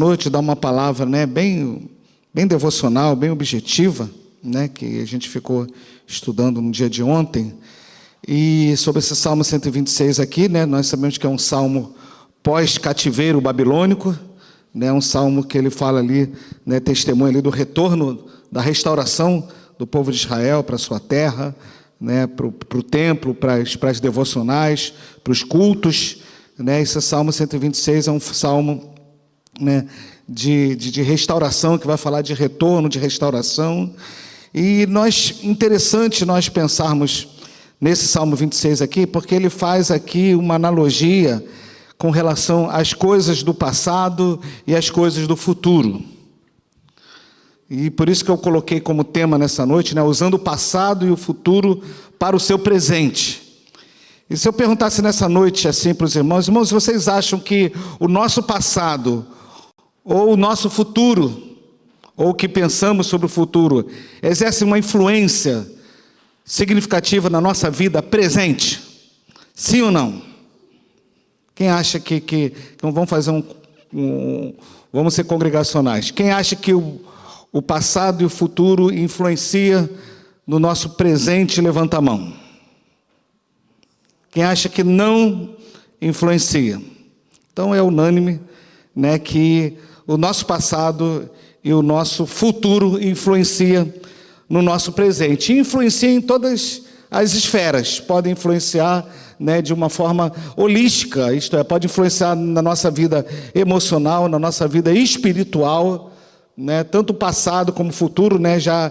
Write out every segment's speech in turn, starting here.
Noite dar uma palavra, né, bem devocional, bem objetiva, né, que a gente ficou estudando no dia de ontem. E sobre esse Salmo 126 aqui, né, nós sabemos que é um salmo pós-cativeiro babilônico, né, um salmo que ele fala ali, né, testemunha ali do retorno, da restauração do povo de Israel para a sua terra, né, para o templo, para as devocionais, para os cultos, né. Esse Salmo 126 é um salmo, né, de restauração, que vai falar de retorno, de restauração. E interessante nós pensarmos nesse Salmo 26 aqui, porque ele faz aqui uma analogia com relação às coisas do passado e às coisas do futuro. E por isso que eu coloquei como tema nessa noite, né, usando o passado e o futuro para o seu presente. E se eu perguntasse nessa noite assim para os irmãos, vocês acham que o nosso passado ou o nosso futuro, ou o que pensamos sobre o futuro, exerce uma influência significativa na nossa vida presente? Sim ou não? Quem acha que vamos fazer vamos ser congregacionais. Quem acha que o passado e o futuro influencia no nosso presente, levanta a mão. Quem acha que não influencia? Então é unânime, né, que o nosso passado e o nosso futuro influencia no nosso presente. E influencia em todas as esferas. Pode influenciar, né, de uma forma holística, isto é, pode influenciar na nossa vida emocional, na nossa vida espiritual, né, tanto o passado como o futuro, né, já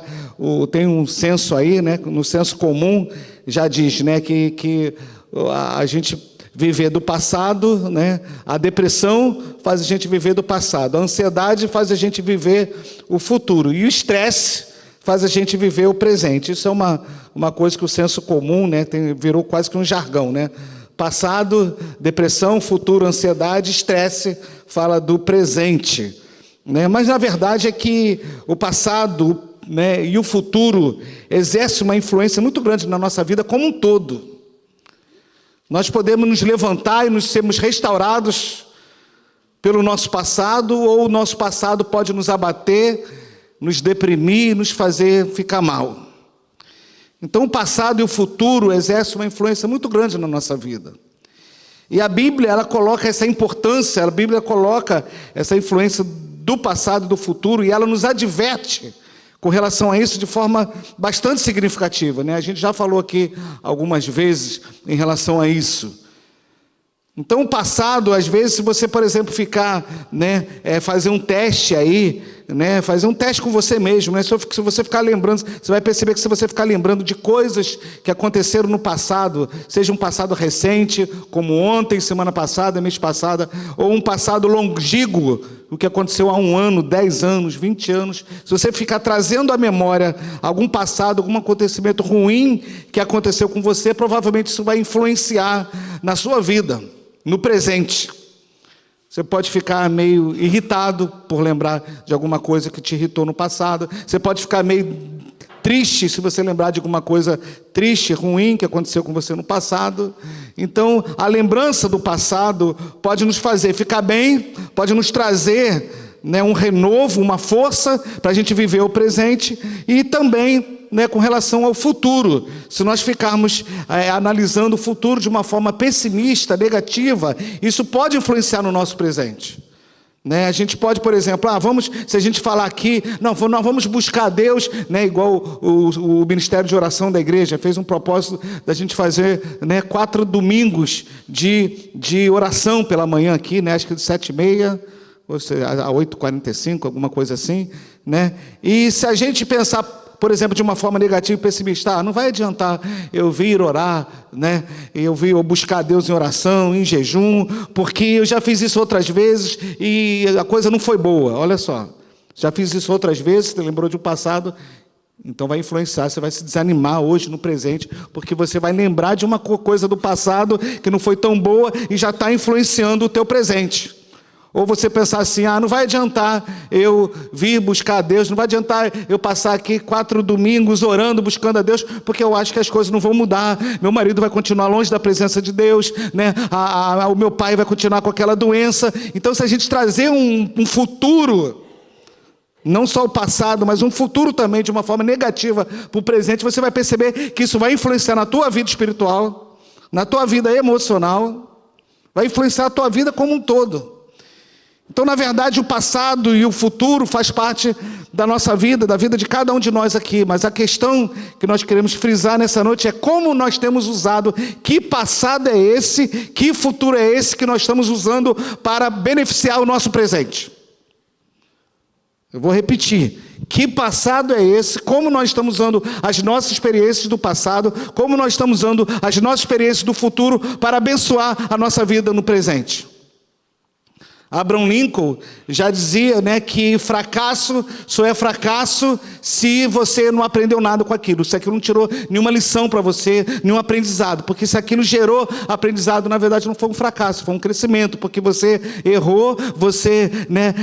tem um senso aí, né, no senso comum, já diz, né, que a gente viver do passado, né? A depressão faz a gente viver do passado, a ansiedade faz a gente viver o futuro, e o estresse faz a gente viver o presente. Isso é uma coisa que o senso comum, né, virou quase que um jargão, né? Passado, depressão, futuro, ansiedade, estresse, fala do presente, né? Mas na verdade é que o passado, né, e o futuro exercem uma influência muito grande na nossa vida como um todo. Nós podemos nos levantar e nos sermos restaurados pelo nosso passado, ou o nosso passado pode nos abater, nos deprimir, nos fazer ficar mal. Então o passado e o futuro exercem uma influência muito grande na nossa vida. E a Bíblia, ela coloca essa importância, a Bíblia coloca essa influência do passado e do futuro, e ela nos adverte com relação a isso de forma bastante significativa, né? A gente já falou aqui algumas vezes em relação a isso. Então, o passado, às vezes, se você, por exemplo, ficar, né, fazer um teste aí, né, fazer um teste com você mesmo, né? Se você ficar lembrando, você vai perceber que se você ficar lembrando de coisas que aconteceram no passado, seja um passado recente, como ontem, semana passada, mês passada, ou um passado longínquo, o que aconteceu há 1 ano, 10 anos, 20 anos, se você ficar trazendo à memória algum passado, algum acontecimento ruim que aconteceu com você, provavelmente isso vai influenciar na sua vida, no presente. Você pode ficar meio irritado por lembrar de alguma coisa que te irritou no passado. Você pode ficar meio triste se você lembrar de alguma coisa triste, ruim que aconteceu com você no passado. Então, a lembrança do passado pode nos fazer ficar bem, pode nos trazer, né, um renovo, uma força para a gente viver o presente, e também, né, com relação ao futuro. Se nós ficarmos analisando o futuro de uma forma pessimista, negativa, isso pode influenciar no nosso presente, né? A gente pode, por exemplo, se a gente falar aqui, nós vamos buscar Deus, né, igual o Ministério de Oração da igreja fez um propósito da gente fazer, né, 4 domingos de oração pela manhã aqui, né, acho que de 7h30 ou seja, a 8h45, alguma coisa assim, né? E se a gente pensar, por exemplo, de uma forma negativa e pessimista, não vai adiantar eu vir orar, né? Eu buscar Deus em oração, em jejum, porque eu já fiz isso outras vezes e a coisa não foi boa. Olha só, já fiz isso outras vezes, você lembrou de um passado, então vai influenciar, você vai se desanimar hoje no presente, porque você vai lembrar de uma coisa do passado que não foi tão boa e já está influenciando o teu presente. Ou você pensar assim, não vai adiantar eu vir buscar a Deus, não vai adiantar eu passar aqui 4 domingos orando, buscando a Deus, porque eu acho que as coisas não vão mudar, meu marido vai continuar longe da presença de Deus, né? O meu pai vai continuar com aquela doença. Então, se a gente trazer um futuro, não só o passado, mas um futuro também de uma forma negativa para o presente, você vai perceber que isso vai influenciar na tua vida espiritual, na tua vida emocional, vai influenciar a tua vida como um todo. Então, na verdade, o passado e o futuro faz parte da nossa vida, da vida de cada um de nós aqui. Mas a questão que nós queremos frisar nessa noite é como nós temos usado, que passado é esse, que futuro é esse que nós estamos usando para beneficiar o nosso presente. Eu vou repetir. Que passado é esse? Como nós estamos usando as nossas experiências do passado, como nós estamos usando as nossas experiências do futuro para abençoar a nossa vida no presente. Abraham Lincoln já dizia, né, que fracasso só é fracasso se você não aprendeu nada com aquilo, se aquilo não tirou nenhuma lição para você, nenhum aprendizado, porque se aquilo gerou aprendizado, na verdade não foi um fracasso, foi um crescimento, porque você errou, você, né,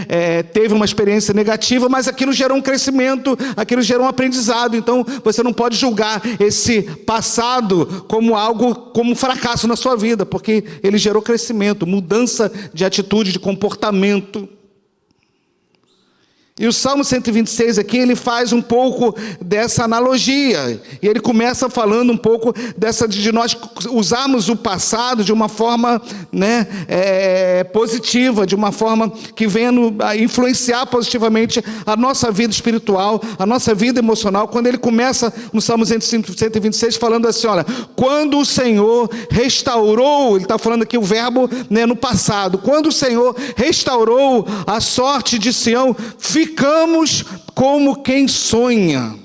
teve uma experiência negativa, mas aquilo gerou um crescimento, aquilo gerou um aprendizado. Então você não pode julgar esse passado como algo, como um fracasso na sua vida, porque ele gerou crescimento, mudança de atitude, de comportamento. E o Salmo 126 aqui, ele faz um pouco dessa analogia. E ele começa falando um pouco de nós usarmos o passado de uma forma, né, positiva, de uma forma que venha a influenciar positivamente a nossa vida espiritual, a nossa vida emocional. Quando ele começa no Salmo 126 falando assim, olha, quando o Senhor restaurou, ele está falando aqui o verbo, né, no passado, quando o Senhor restaurou a sorte de Sião, ficamos como quem sonha.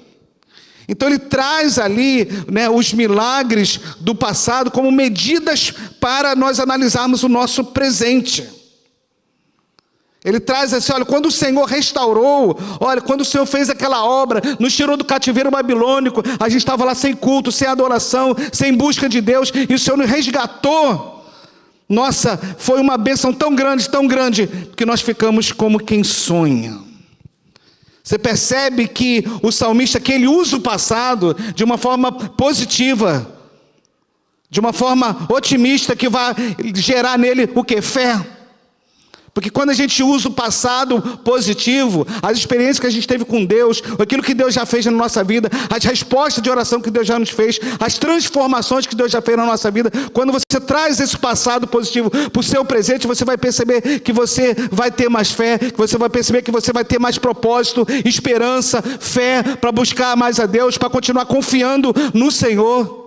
Então ele traz ali, né, os milagres do passado como medidas para nós analisarmos o nosso presente. Ele traz assim, olha, quando o Senhor restaurou, olha, quando o Senhor fez aquela obra, nos tirou do cativeiro babilônico, a gente estava lá sem culto, sem adoração, sem busca de Deus, e o Senhor nos resgatou. Nossa, foi uma bênção tão grande, que nós ficamos como quem sonha. Você percebe que o salmista aqui, ele usa o passado de uma forma positiva, de uma forma otimista, que vai gerar nele o quê? Fé. Porque quando a gente usa o passado positivo, as experiências que a gente teve com Deus, aquilo que Deus já fez na nossa vida, as respostas de oração que Deus já nos fez, as transformações que Deus já fez na nossa vida, quando você traz esse passado positivo para o seu presente, você vai perceber que você vai ter mais fé, que você vai perceber que você vai ter mais propósito, esperança, fé para buscar mais a Deus, para continuar confiando no Senhor.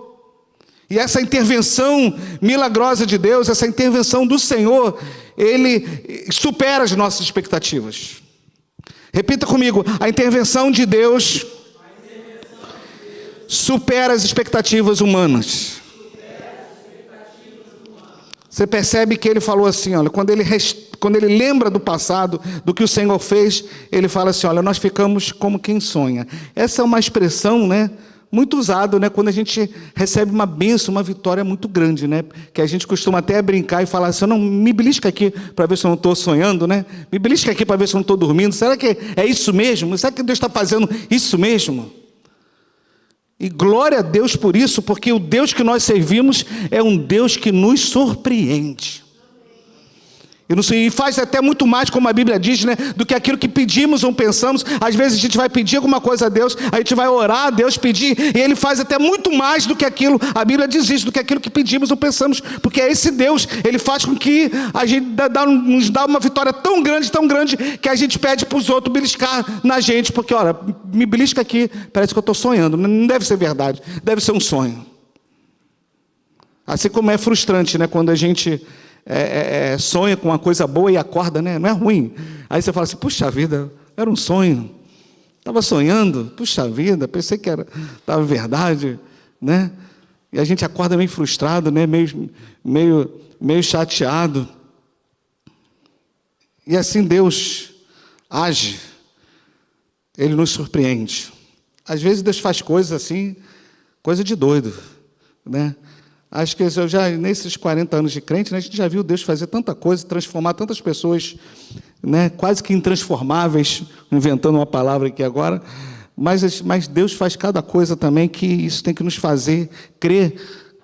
E essa intervenção milagrosa de Deus, essa intervenção do Senhor, ele supera as nossas expectativas. Repita comigo, a intervenção de Deus supera as expectativas humanas. Você percebe que ele falou assim, olha, quando ele lembra do passado, do que o Senhor fez, ele fala assim, olha, nós ficamos como quem sonha. Essa é uma expressão, né, muito usado, né, quando a gente recebe uma bênção, uma vitória muito grande, né, que a gente costuma até brincar e falar assim, não, me belisca aqui para ver se eu não estou sonhando, né, me belisca aqui para ver se eu não estou dormindo, será que é isso mesmo? Será que Deus está fazendo isso mesmo? E glória a Deus por isso, porque o Deus que nós servimos é um Deus que nos surpreende. E faz até muito mais, como a Bíblia diz, né, do que aquilo que pedimos ou pensamos. Às vezes a gente vai pedir alguma coisa a Deus, a gente vai orar a Deus, pedir, e Ele faz até muito mais do que aquilo, a Bíblia diz isso, do que aquilo que pedimos ou pensamos, porque é esse Deus, Ele faz com que a gente nos dá uma vitória tão grande, que a gente pede para os outros beliscar na gente, porque, olha, me belisca aqui, parece que eu estou sonhando, não deve ser verdade, deve ser um sonho. Assim como é frustrante, né, quando a gente sonha com uma coisa boa e acorda, né? Não é ruim. Aí você fala assim, puxa vida, era um sonho. Estava sonhando, puxa vida, pensei que estava verdade, né? E a gente acorda meio frustrado, né? meio chateado. E assim Deus age. Ele nos surpreende. Às vezes Deus faz coisas assim, coisa de doido, né? Acho que eu já, nesses 40 anos de crente, né, a gente já viu Deus fazer tanta coisa, transformar tantas pessoas, né, quase que intransformáveis, inventando uma palavra aqui agora, mas Deus faz cada coisa também que isso tem que nos fazer crer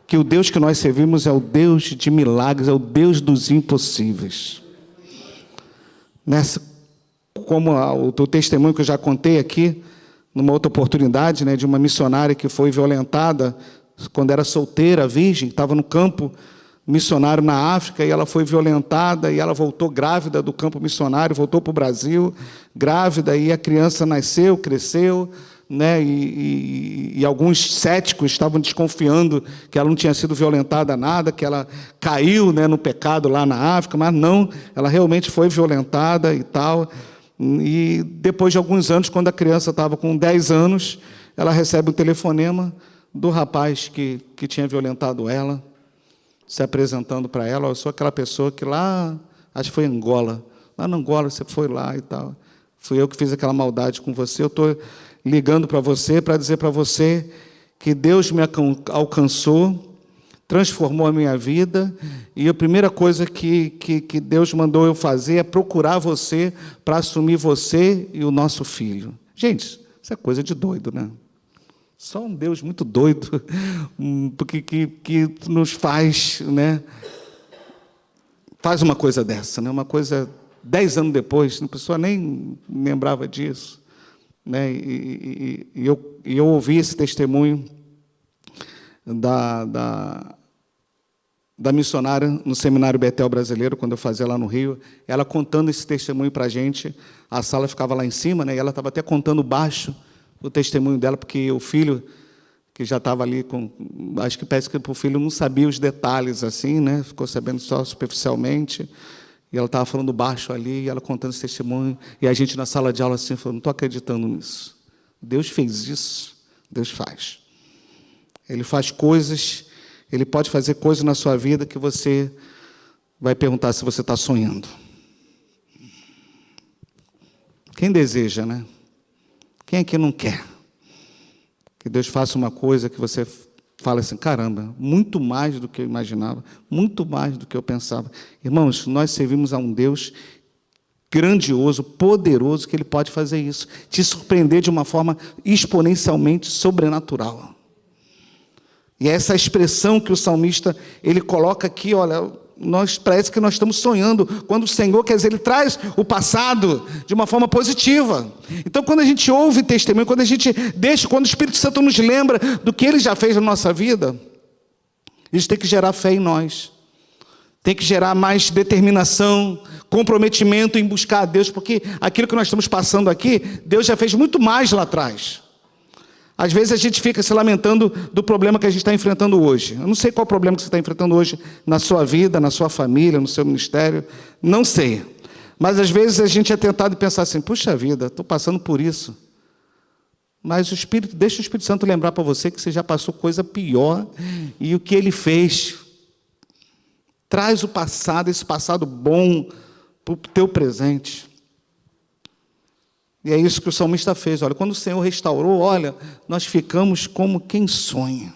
que o Deus que nós servimos é o Deus de milagres, é o Deus dos impossíveis. Como o testemunho que eu já contei aqui, numa outra oportunidade, né, de uma missionária que foi violentada quando era solteira, virgem, estava no campo missionário na África, e ela foi violentada, e ela voltou grávida do campo missionário, voltou para o Brasil, grávida, e a criança nasceu, cresceu, né, e alguns céticos estavam desconfiando que ela não tinha sido violentada nada, que ela caiu, né, no pecado lá na África, mas não, ela realmente foi violentada e tal. E depois de alguns anos, quando a criança estava com 10 anos, ela recebe um telefonema do rapaz que tinha violentado ela, se apresentando para ela: eu sou aquela pessoa que lá, acho que foi em Angola, lá na Angola você foi lá e tal, fui eu que fiz aquela maldade com você, eu estou ligando para você para dizer para você que Deus me alcançou, transformou a minha vida, e a primeira coisa que Deus mandou eu fazer é procurar você para assumir você e o nosso filho. Gente, isso é coisa de doido, né? Só um Deus muito doido, porque que nos faz, né? Faz uma coisa dessa, né? Uma coisa 10 anos depois, a pessoa nem lembrava disso, né? E eu ouvi esse testemunho da missionária no Seminário Betel Brasileiro, quando eu fazia lá no Rio, ela contando esse testemunho para a gente. A sala ficava lá em cima, né? E ela estava até contando baixo o testemunho dela, porque o filho, que já estava ali acho que parece que o filho não sabia os detalhes, assim, né? Ficou sabendo só superficialmente, e ela estava falando baixo ali, e ela contando esse testemunho, e a gente na sala de aula assim, falou: não estou acreditando nisso. Deus fez isso, Deus faz. Ele faz coisas, Ele pode fazer coisas na sua vida que você vai perguntar se você está sonhando. Quem deseja, né? Quem aqui não quer que Deus faça uma coisa que você fala assim: caramba, muito mais do que eu imaginava, muito mais do que eu pensava. Irmãos, nós servimos a um Deus grandioso, poderoso, que Ele pode fazer isso, te surpreender de uma forma exponencialmente sobrenatural. E essa expressão que o salmista ele coloca aqui, olha, parece que nós estamos sonhando, quando o Senhor, quer dizer, Ele traz o passado de uma forma positiva. Então, quando a gente ouve testemunho, quando o Espírito Santo nos lembra do que Ele já fez na nossa vida, isso tem que gerar fé em nós, tem que gerar mais determinação, comprometimento em buscar a Deus, porque aquilo que nós estamos passando aqui, Deus já fez muito mais lá atrás. Às vezes a gente fica se lamentando do problema que a gente está enfrentando hoje. Eu não sei qual problema que você está enfrentando hoje na sua vida, na sua família, no seu ministério, não sei. Mas às vezes a gente é tentado pensar assim: puxa vida, estou passando por isso. Mas deixa o Espírito Santo lembrar para você que você já passou coisa pior, e o que Ele fez. Traz o passado, esse passado bom, para o teu presente. E é isso que o salmista fez. Olha, quando o Senhor restaurou, olha, nós ficamos como quem sonha.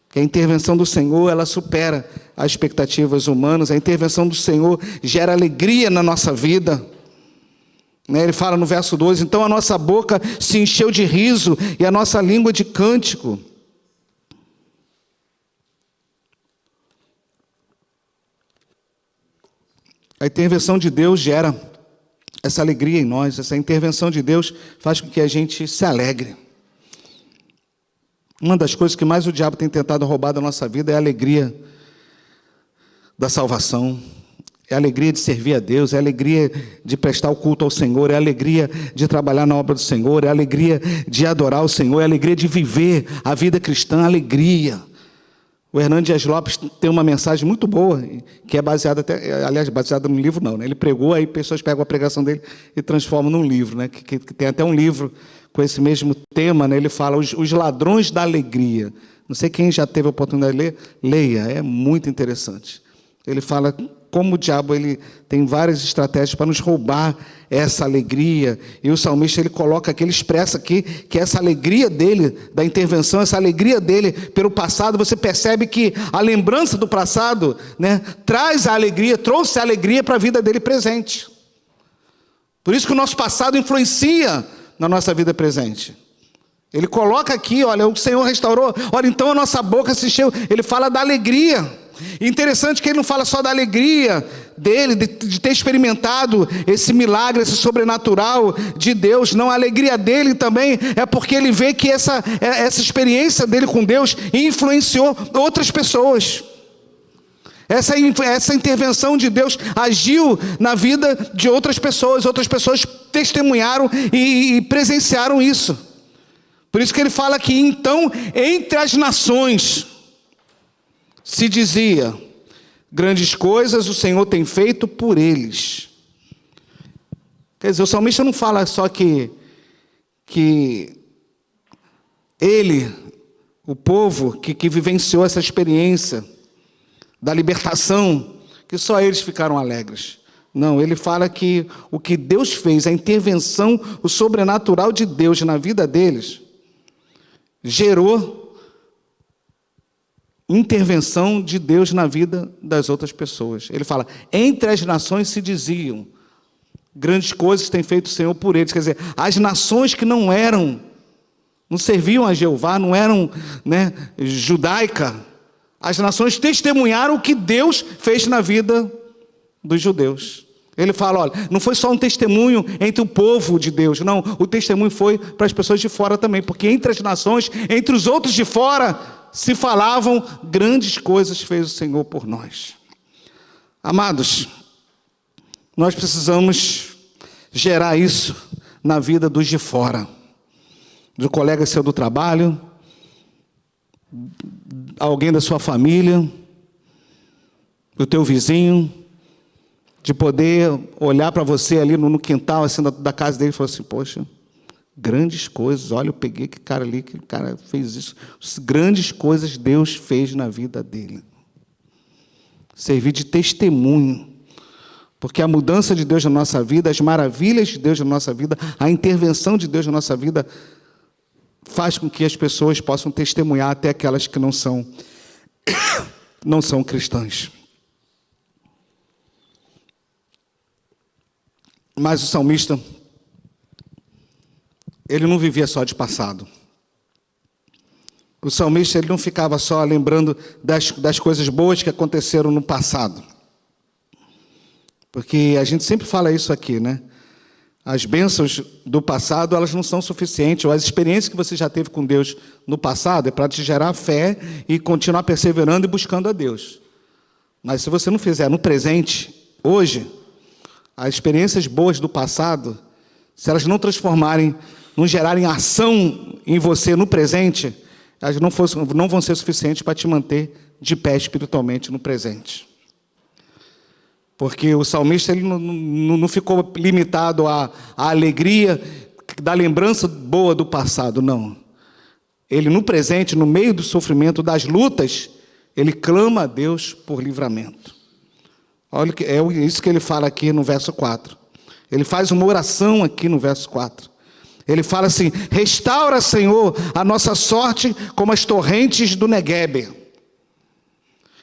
Que a intervenção do Senhor, ela supera as expectativas humanas. A intervenção do Senhor gera alegria na nossa vida. Ele fala no verso 12: então a nossa boca se encheu de riso e a nossa língua de cântico. A intervenção de Deus gera essa alegria em nós, essa intervenção de Deus faz com que a gente se alegre. Uma das coisas que mais o diabo tem tentado roubar da nossa vida é a alegria da salvação, é a alegria de servir a Deus, é a alegria de prestar o culto ao Senhor, é a alegria de trabalhar na obra do Senhor, é a alegria de adorar o Senhor, é a alegria de viver a vida cristã, a alegria. O Hernando Dias Lopes tem uma mensagem muito boa, que é baseada baseada no livro não, né? Ele pregou, aí pessoas pegam a pregação dele e transformam num livro, né? Que tem até um livro com esse mesmo tema, né? Ele fala os ladrões da alegria. Não sei quem já teve a oportunidade de ler, leia, é muito interessante. Ele fala como o diabo ele tem várias estratégias para nos roubar essa alegria. E o salmista ele coloca aqui, ele expressa aqui que essa alegria dele, da intervenção, essa alegria dele pelo passado, você percebe que a lembrança do passado, né, traz a alegria, trouxe a alegria para a vida dele presente. Por isso que o nosso passado influencia na nossa vida presente. Ele coloca aqui, olha, o Senhor restaurou, olha, então a nossa boca se encheu, ele fala da alegria. Interessante que ele não fala só da alegria dele, de ter experimentado esse milagre, esse sobrenatural de Deus. Não, a alegria dele também é porque ele vê que essa experiência dele com Deus influenciou outras pessoas. Essa intervenção de Deus agiu na vida de outras pessoas testemunharam e presenciaram isso. Por isso que ele fala que então, entre as nações, se dizia, grandes coisas o Senhor tem feito por eles. Quer dizer, o salmista não fala só que ele, o povo que vivenciou essa experiência da libertação, que só eles ficaram alegres. Não, ele fala que o que Deus fez, a intervenção, o sobrenatural de Deus na vida deles, gerou intervenção de Deus na vida das outras pessoas. Ele fala, entre as nações se diziam, grandes coisas tem feito o Senhor por eles. Quer dizer, as nações que não serviam a Jeová, não eram, né, judaica, as nações testemunharam o que Deus fez na vida dos judeus. Ele fala, olha, não foi só um testemunho entre o povo de Deus, não, o testemunho foi para as pessoas de fora também, porque entre as nações, entre os outros de fora, se falavam, grandes coisas fez o Senhor por nós. Amados, nós precisamos gerar isso na vida dos de fora, do colega seu do trabalho, alguém da sua família, do teu vizinho, de poder olhar para você ali no quintal assim, da casa dele e falar assim, poxa, grandes coisas, olha, eu peguei aquele cara ali, aquele cara fez isso. Grandes coisas Deus fez na vida dele. Servir de testemunho. Porque a mudança de Deus na nossa vida, as maravilhas de Deus na nossa vida, a intervenção de Deus na nossa vida, faz com que as pessoas possam testemunhar até aquelas que não são cristãs. Mas o salmista, ele não vivia só de passado. O salmista ele não ficava só lembrando das coisas boas que aconteceram no passado. Porque a gente sempre fala isso aqui, né? As bênçãos do passado, elas não são suficientes. Ou as experiências que você já teve com Deus no passado é para te gerar fé e continuar perseverando e buscando a Deus. Mas se você não fizer no presente, hoje, as experiências boas do passado, se elas não transformarem, não gerarem ação em você no presente, elas não vão ser suficientes para te manter de pé espiritualmente no presente. Porque o salmista ele não ficou limitado à alegria da lembrança boa do passado, não. Ele no presente, no meio do sofrimento, das lutas, ele clama a Deus por livramento. Olha, é isso que ele fala aqui no verso 4. Ele faz uma oração aqui no verso 4. Ele fala assim, restaura, Senhor, a nossa sorte como as torrentes do Neguebe.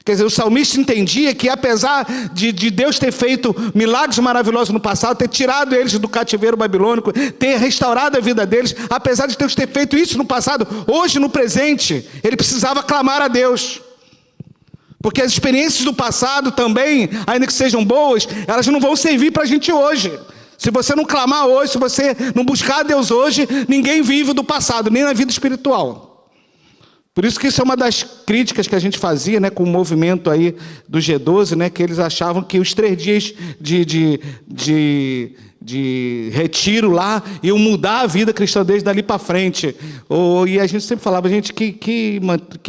Quer dizer, o salmista entendia que apesar de Deus ter feito milagres maravilhosos no passado, ter tirado eles do cativeiro babilônico, ter restaurado a vida deles, apesar de Deus ter feito isso no passado, hoje no presente, ele precisava clamar a Deus. Porque as experiências do passado também, ainda que sejam boas, elas não vão servir para a gente hoje. Se você não clamar hoje, se você não buscar a Deus hoje, ninguém vive do passado, nem na vida espiritual. Por isso que isso é uma das críticas que a gente fazia, né, com o movimento aí do G12, né, que eles achavam que os 3 dias de retiro lá iam mudar a vida cristã desde dali para frente. E a gente sempre falava, gente, que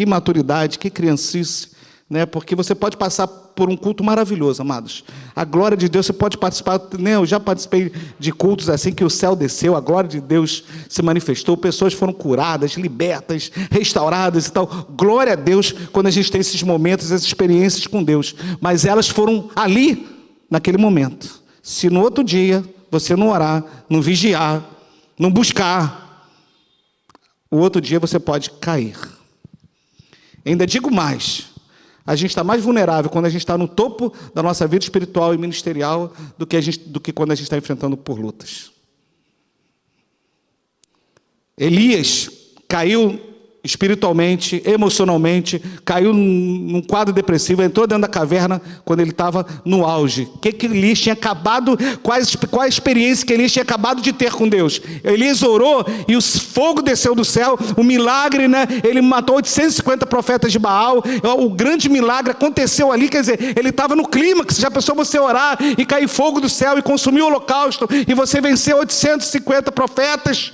maturidade, que criancice. né? Porque você pode passar por um culto maravilhoso, amados. A glória de Deus, você pode participar, né? Eu já participei de cultos assim que o céu desceu, a glória de Deus se manifestou, pessoas foram curadas, libertas, restauradas e tal. Glória a Deus quando a gente tem esses momentos, essas experiências com Deus. Mas elas foram ali, naquele momento. Se no outro dia você não orar, não vigiar, não buscar, o outro dia você pode cair. Ainda digo mais, a gente está mais vulnerável quando a gente está no topo da nossa vida espiritual e ministerial do que quando a gente está enfrentando por lutas. Elias caiu espiritualmente, emocionalmente, caiu num quadro depressivo, entrou dentro da caverna quando ele estava no auge. O que Elias tinha acabado, qual a experiência que Elias tinha acabado de ter com Deus? Elias orou e o fogo desceu do céu, o milagre, né? Ele matou 850 profetas de Baal, o grande milagre aconteceu ali, quer dizer, ele estava no clímax. Já pensou você orar e cair fogo do céu e consumir o holocausto e você venceu 850 profetas?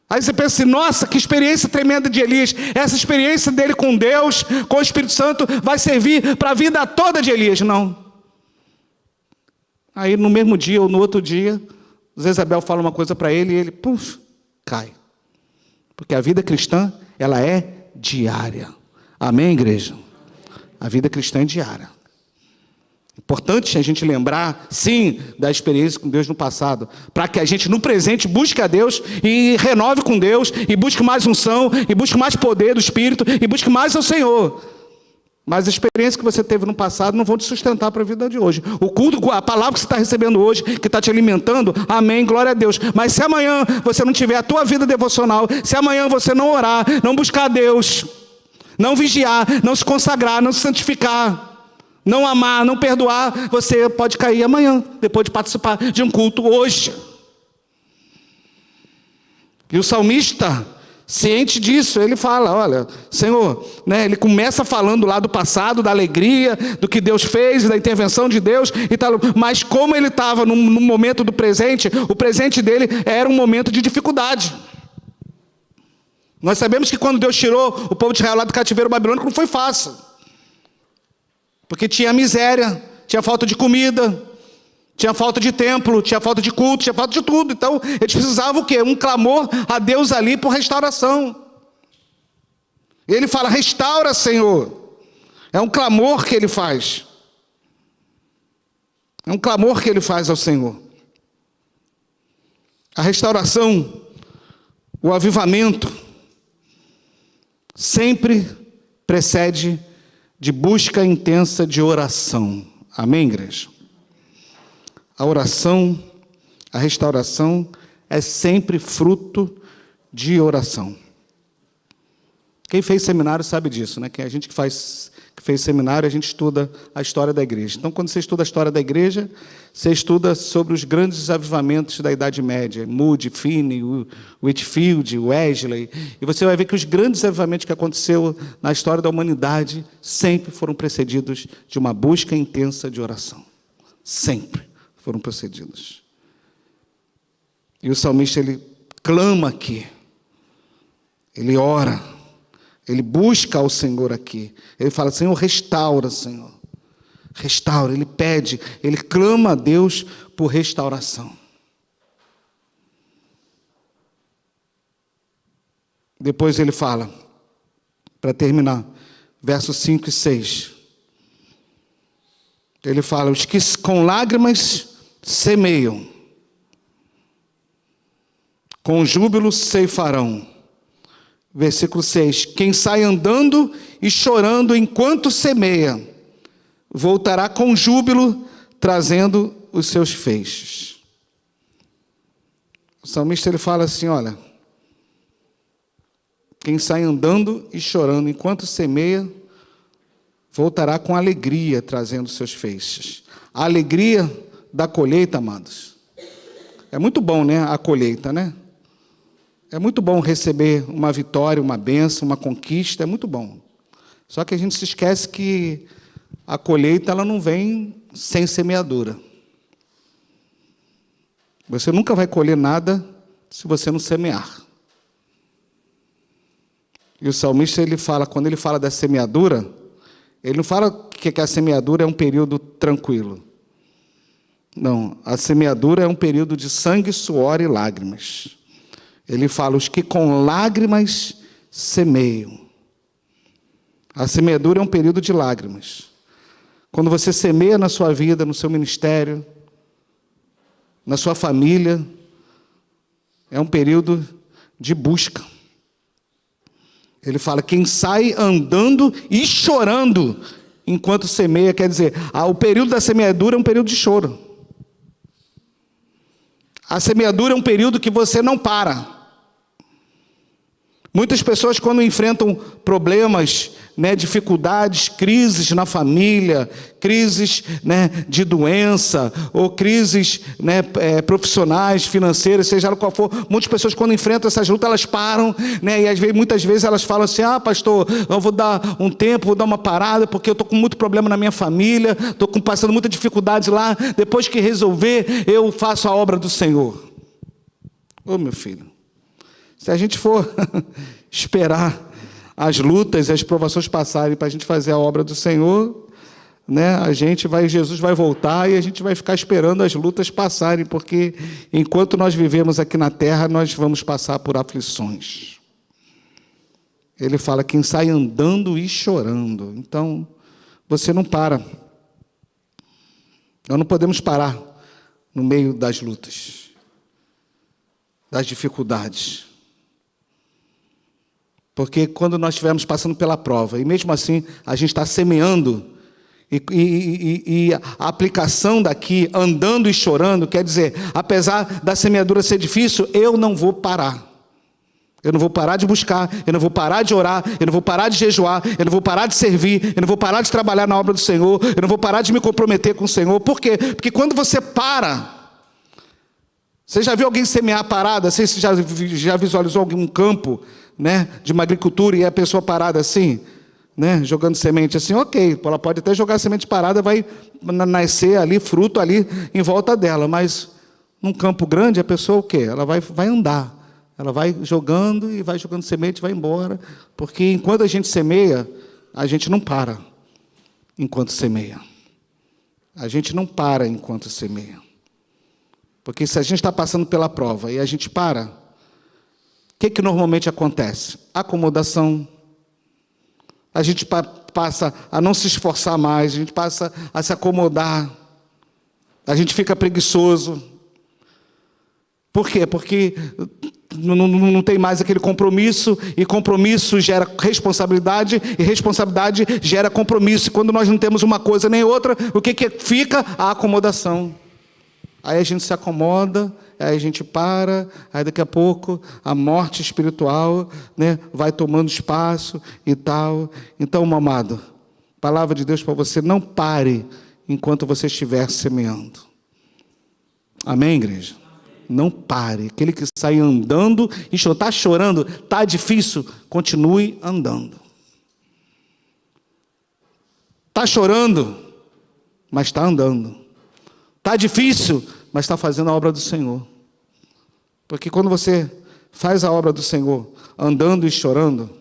Aí você pensa assim, nossa, que experiência tremenda de Elias. Essa experiência dele com Deus, com o Espírito Santo, vai servir para a vida toda de Elias. Não. Aí no mesmo dia ou no outro dia, Jezabel fala uma coisa para ele e ele, puf, cai. Porque a vida cristã, ela é diária. Amém, igreja? A vida cristã é diária. Importante a gente lembrar, sim, da experiência com Deus no passado, para que a gente no presente busque a Deus e renove com Deus, e busque mais unção, e busque mais poder do Espírito, e busque mais ao Senhor. Mas a experiência que você teve no passado não vão te sustentar para a vida de hoje. O culto, a palavra que você está recebendo hoje, que está te alimentando, amém, glória a Deus. Mas se amanhã você não tiver a tua vida devocional, se amanhã você não orar, não buscar a Deus, não vigiar, não se consagrar, não se santificar, não amar, não perdoar, você pode cair amanhã, depois de participar de um culto hoje. E o salmista, ciente disso, ele fala, olha, Senhor, né, ele começa falando lá do passado, da alegria, do que Deus fez, da intervenção de Deus, e tal, mas como ele estava no momento do presente, o presente dele era um momento de dificuldade. Nós sabemos que quando Deus tirou o povo de Israel lá do cativeiro babilônico, não foi fácil. Porque tinha miséria, tinha falta de comida, tinha falta de templo, tinha falta de culto, tinha falta de tudo. Então, eles precisavam o quê? Um clamor a Deus ali por restauração. E ele fala, restaura, Senhor. É um clamor que ele faz. É um clamor que ele faz ao Senhor. A restauração, o avivamento, sempre precede de busca intensa de oração. Amém, igreja? A oração, a restauração é sempre fruto de oração. Quem fez seminário sabe disso, né? Que a gente que fez seminário, a gente estuda a história da igreja. Então, quando você estuda a história da igreja, você estuda sobre os grandes avivamentos da Idade Média, Moody, Finney, Whitefield, Wesley, e você vai ver que os grandes avivamentos que aconteceram na história da humanidade sempre foram precedidos de uma busca intensa de oração. Sempre foram precedidos. E o salmista, ele clama aqui, ele ora, ele busca ao Senhor aqui. Ele fala, Senhor, restaura, Senhor. Restaura, ele pede, ele clama a Deus por restauração. Depois ele fala, para terminar, versos 5 e 6. Ele fala, os que com lágrimas semeiam, com júbilo ceifarão. Versículo 6, quem sai andando e chorando enquanto semeia, voltará com júbilo, trazendo os seus feixes. O salmista ele fala assim, olha, quem sai andando e chorando enquanto semeia, voltará com alegria, trazendo os seus feixes. A alegria da colheita, amados. É muito bom, né, a colheita, né? É muito bom receber uma vitória, uma bênção, uma conquista, é muito bom. Só que a gente se esquece que a colheita ela não vem sem semeadura. Você nunca vai colher nada se você não semear. E o salmista, ele fala, quando ele fala da semeadura, Ele não fala que a semeadura é um período tranquilo. Não, a semeadura é um período de sangue, suor e lágrimas. Ele fala, os que com lágrimas semeiam. A semeadura é um período de lágrimas. Quando você semeia na sua vida, no seu ministério, na sua família, é um período de busca. Ele fala, quem sai andando e chorando enquanto semeia, quer dizer, o período da semeadura é um período de choro. A semeadura é um período que você não para. Muitas pessoas, quando enfrentam problemas, dificuldades, crises na família, crises de doença, ou crises profissionais, financeiras, seja lá qual for, muitas pessoas, quando enfrentam essas lutas, elas param, e muitas vezes elas falam assim, pastor, eu vou dar um tempo, vou dar uma parada, porque eu estou com muito problema na minha família, estou passando muita dificuldade lá, depois que resolver, eu faço a obra do Senhor. Ô meu filho, se a gente for esperar as lutas e as provações passarem para a gente fazer a obra do Senhor, Jesus vai voltar e a gente vai ficar esperando as lutas passarem, porque enquanto nós vivemos aqui na terra, nós vamos passar por aflições. Ele fala, quem sai andando e chorando. Então, você não para. Nós não podemos parar no meio das lutas, das dificuldades. Porque quando nós estivermos passando pela prova, e mesmo assim a gente está semeando, e a aplicação daqui, andando e chorando, quer dizer, apesar da semeadura ser difícil, eu não vou parar. Eu não vou parar de buscar, eu não vou parar de orar, eu não vou parar de jejuar, eu não vou parar de servir, eu não vou parar de trabalhar na obra do Senhor, eu não vou parar de me comprometer com o Senhor. Por quê? Porque quando você para... Você já viu alguém semear parada? Você já visualizou algum campo, de uma agricultura e a pessoa parada assim, jogando semente assim? Ok, ela pode até jogar semente parada, vai nascer ali, fruto ali em volta dela. Mas num campo grande, a pessoa o quê? Ela vai andar. Ela vai jogando e vai jogando semente e vai embora. Porque enquanto a gente semeia, a gente não para enquanto semeia. A gente não para enquanto semeia. Porque se a gente está passando pela prova e a gente para, o que normalmente acontece? Acomodação. A gente passa a não se esforçar mais, a gente passa a se acomodar. A gente fica preguiçoso. Por quê? Porque não tem mais aquele compromisso, e compromisso gera responsabilidade, e responsabilidade gera compromisso. E quando nós não temos uma coisa nem outra, o que fica? A acomodação. Aí a gente se acomoda, aí a gente para, aí daqui a pouco a morte espiritual vai tomando espaço e tal. Então, meu amado, palavra de Deus para você, não pare enquanto você estiver semeando. Amém, igreja? Não pare. Aquele que sai andando e está chorando, está difícil, continue andando. Está chorando, mas está andando. Está difícil, mas está fazendo a obra do Senhor. Porque quando você faz a obra do Senhor, andando e chorando,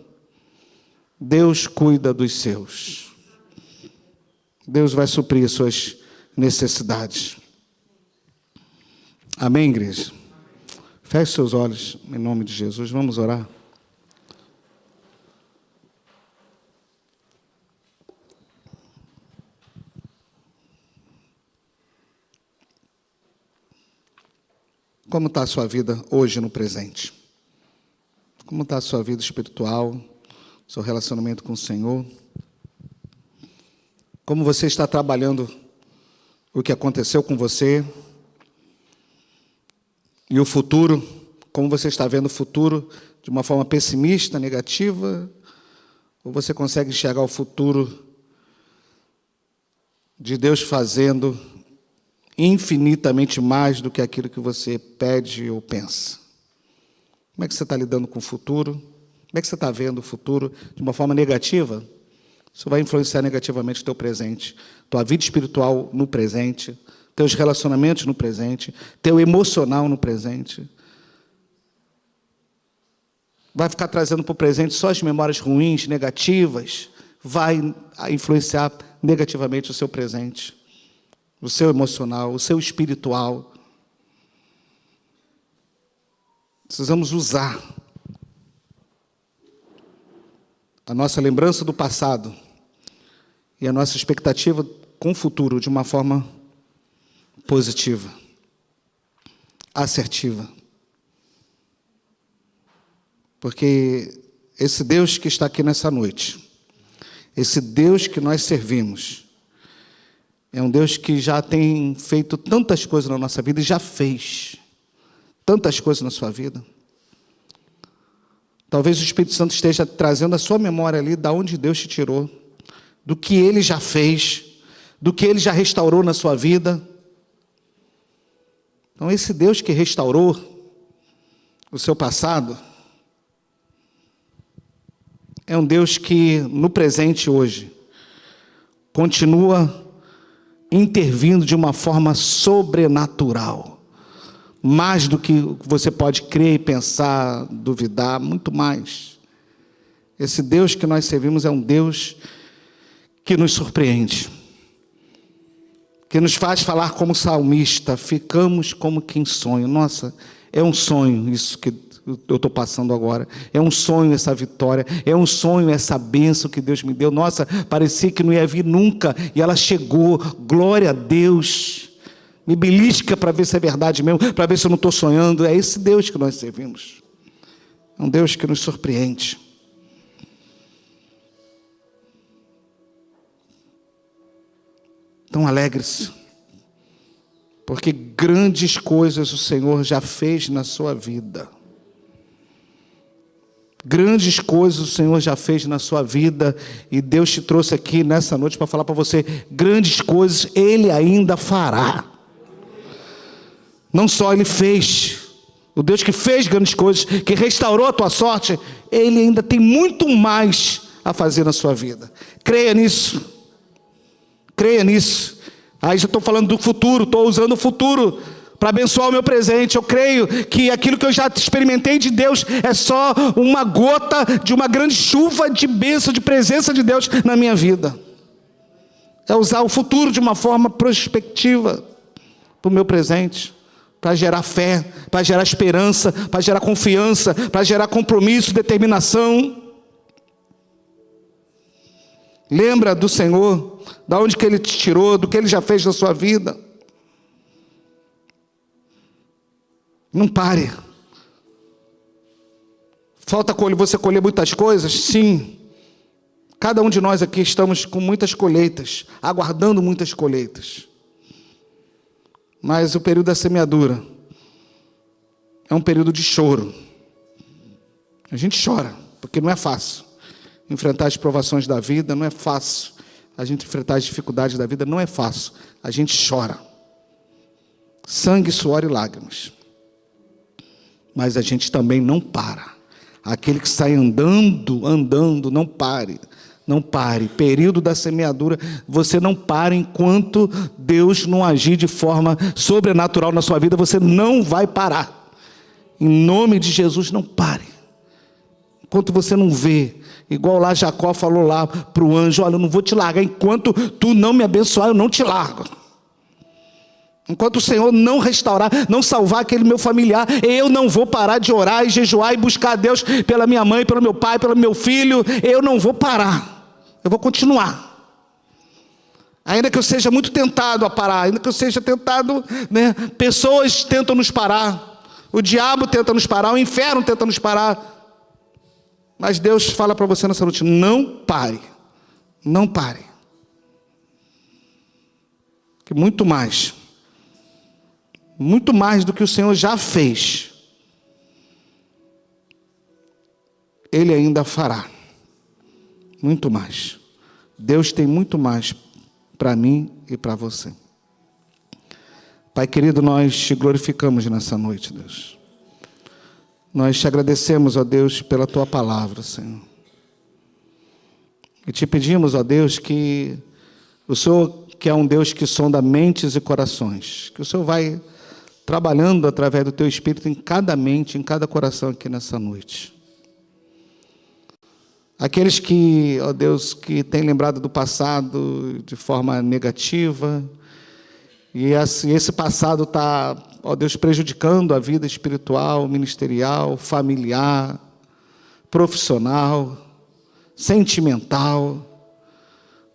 Deus cuida dos seus. Deus vai suprir as suas necessidades. Amém, igreja? Feche seus olhos, em nome de Jesus. Vamos orar. Como está a sua vida hoje no presente? Como está a sua vida espiritual, seu relacionamento com o Senhor? Como você está trabalhando o que aconteceu com você? E o futuro? Como você está vendo o futuro de uma forma pessimista, negativa? Ou você consegue enxergar o futuro de Deus fazendo infinitamente mais do que aquilo que você pede ou pensa? Como é que você está lidando com o futuro? Como é que você está vendo o futuro de uma forma negativa? Isso vai influenciar negativamente o teu presente, tua vida espiritual no presente, teus relacionamentos no presente, teu emocional no presente. Vai ficar trazendo para o presente só as memórias ruins, negativas, vai influenciar negativamente o seu presente, o seu emocional, o seu espiritual. Precisamos usar a nossa lembrança do passado e a nossa expectativa com o futuro de uma forma positiva, assertiva. Porque esse Deus que está aqui nessa noite, esse Deus que nós servimos, é um Deus que já tem feito tantas coisas na nossa vida e já fez tantas coisas na sua vida. Talvez o Espírito Santo esteja trazendo a sua memória ali, da onde Deus te tirou, do que Ele já fez, do que Ele já restaurou na sua vida. Então, esse Deus que restaurou o seu passado, é um Deus que, no presente hoje, continua intervindo de uma forma sobrenatural. Mais do que você pode crer e pensar, duvidar, muito mais. Esse Deus que nós servimos é um Deus que nos surpreende, que nos faz falar como salmista, ficamos como que em sonho. Nossa, é um sonho isso que eu estou passando agora. É um sonho essa vitória, é um sonho essa bênção que Deus me deu. Nossa, parecia que não ia vir nunca, e ela chegou. Glória a Deus. Me belisca para ver se é verdade mesmo, para ver se eu não estou sonhando. É esse Deus que nós servimos. É um Deus que nos surpreende. Então alegre-se, porque grandes coisas o Senhor já fez na sua vida. Grandes coisas o Senhor já fez na sua vida, e Deus te trouxe aqui nessa noite para falar para você, grandes coisas Ele ainda fará. Não só Ele fez, o Deus que fez grandes coisas, que restaurou a tua sorte, Ele ainda tem muito mais a fazer na sua vida. Creia nisso. Creia nisso. Aí já estou falando do futuro, estou usando o futuro para abençoar o meu presente. Eu creio que aquilo que eu já experimentei de Deus é só uma gota de uma grande chuva de bênção, de presença de Deus na minha vida. É usar o futuro de uma forma prospectiva para o meu presente, para gerar fé, para gerar esperança, para gerar confiança, para gerar compromisso, determinação. Lembra do Senhor, da onde que Ele te tirou, do que Ele já fez na sua vida. Não pare. Falta você colher muitas coisas? Sim. Cada um de nós aqui estamos com muitas colheitas, aguardando muitas colheitas. Mas o período da semeadura é um período de choro. A gente chora, porque não é fácil. Enfrentar as provações da vida não é fácil. A gente enfrentar as dificuldades da vida não é fácil. A gente chora. Sangue, suor e lágrimas. Mas a gente também não para. Aquele que sai andando, não pare. Não pare. Período da semeadura, você não para enquanto Deus não agir de forma sobrenatural na sua vida. Você não vai parar. Em nome de Jesus, não pare. Enquanto você não vê, igual lá Jacó falou lá para o anjo, olha, eu não vou te largar, enquanto tu não me abençoar, eu não te largo. Enquanto o Senhor não restaurar, não salvar aquele meu familiar, eu não vou parar de orar e jejuar e buscar a Deus pela minha mãe, pelo meu pai, pelo meu filho. Eu não vou parar, eu vou continuar. Ainda que eu seja muito tentado a parar, ainda que eu seja tentado, né? Pessoas tentam nos parar, o diabo tenta nos parar, o inferno tenta nos parar. Mas Deus fala para você nessa noite, não pare, não pare. Que muito mais do que o Senhor já fez, Ele ainda fará. Muito mais. Deus tem muito mais para mim e para você. Pai querido, nós te glorificamos nessa noite, Deus. Nós te agradecemos, ó Deus, pela Tua palavra, Senhor. E te pedimos, ó Deus, que o Senhor, que é um Deus que sonda mentes e corações, que o Senhor vai trabalhando através do Teu Espírito em cada mente, em cada coração aqui nessa noite. Aqueles que, ó Deus, que têm lembrado do passado de forma negativa, e esse passado está, ó Deus, prejudicando a vida espiritual, ministerial, familiar, profissional, sentimental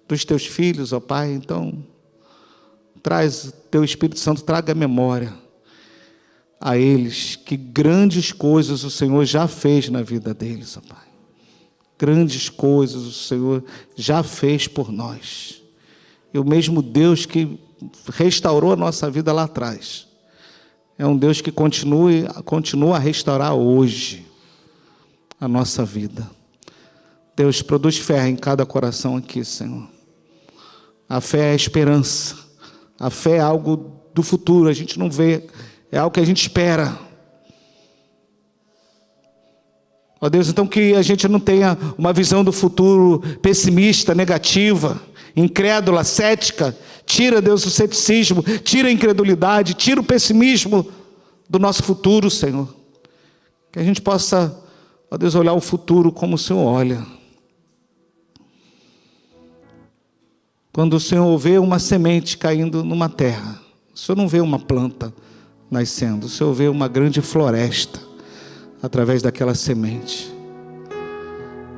dos teus filhos, ó Pai. Então, traz teu Espírito Santo, traga a memória a eles que grandes coisas o Senhor já fez na vida deles, ó Pai. Grandes coisas o Senhor já fez por nós. E o mesmo Deus que restaurou a nossa vida lá atrás é um Deus que continua a restaurar hoje a nossa vida. Deus, produz fé em cada coração aqui, Senhor. A fé é a esperança. A fé é algo do futuro, a gente não vê, é algo que a gente espera. Ó Deus, então que a gente não tenha uma visão do futuro pessimista, negativa, incrédula, cética. Tira, Deus, o ceticismo, tira a incredulidade, tira o pessimismo do nosso futuro, Senhor. Que a gente possa, ó Deus, olhar o futuro como o Senhor olha. Quando o Senhor vê uma semente caindo numa terra, o Senhor não vê uma planta nascendo, o Senhor vê uma grande floresta através daquela semente.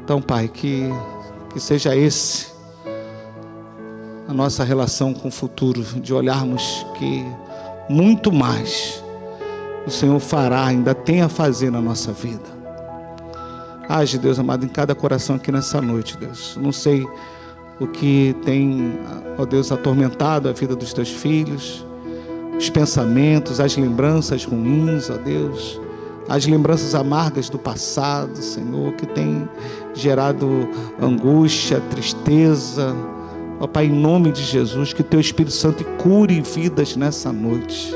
Então, Pai, que seja esse a nossa relação com o futuro, de olharmos que muito mais o Senhor fará, ainda tem a fazer na nossa vida. Age, Deus amado, em cada coração aqui nessa noite, Deus. Não sei o que tem, ó Deus, atormentado a vida dos teus filhos, os pensamentos, as lembranças ruins, ó Deus, as lembranças amargas do passado, Senhor, que tem gerado angústia, tristeza. Ó Pai, em nome de Jesus, que teu Espírito Santo cure vidas nessa noite.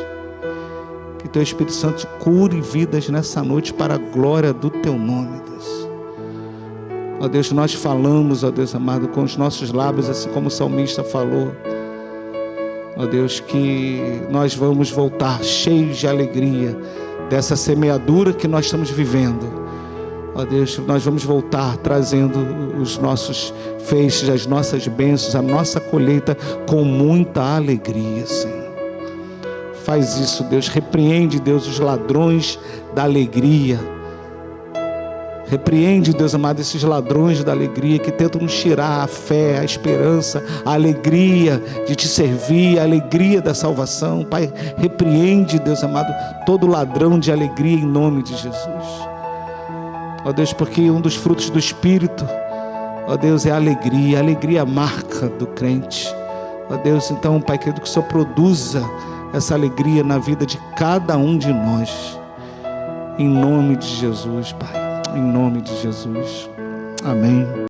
Que teu Espírito Santo cure vidas nessa noite para a glória do teu nome, Deus. Ó Deus, nós falamos, ó Deus amado, com os nossos lábios, assim como o salmista falou. Ó Deus, que nós vamos voltar cheios de alegria dessa semeadura que nós estamos vivendo. Ó Deus, nós vamos voltar trazendo os nossos feixes, as nossas bênçãos, a nossa colheita com muita alegria, Senhor. Faz isso, Deus. Repreende, Deus, os ladrões da alegria. Repreende, Deus amado, esses ladrões da alegria que tentam nos tirar a fé, a esperança, a alegria de te servir, a alegria da salvação. Pai, repreende, Deus amado, todo ladrão de alegria em nome de Jesus. Ó Deus, porque um dos frutos do Espírito, ó Deus, é a alegria marca do crente. Ó Deus, então, Pai querido, que o Senhor produza essa alegria na vida de cada um de nós. Em nome de Jesus, Pai. Em nome de Jesus. Amém.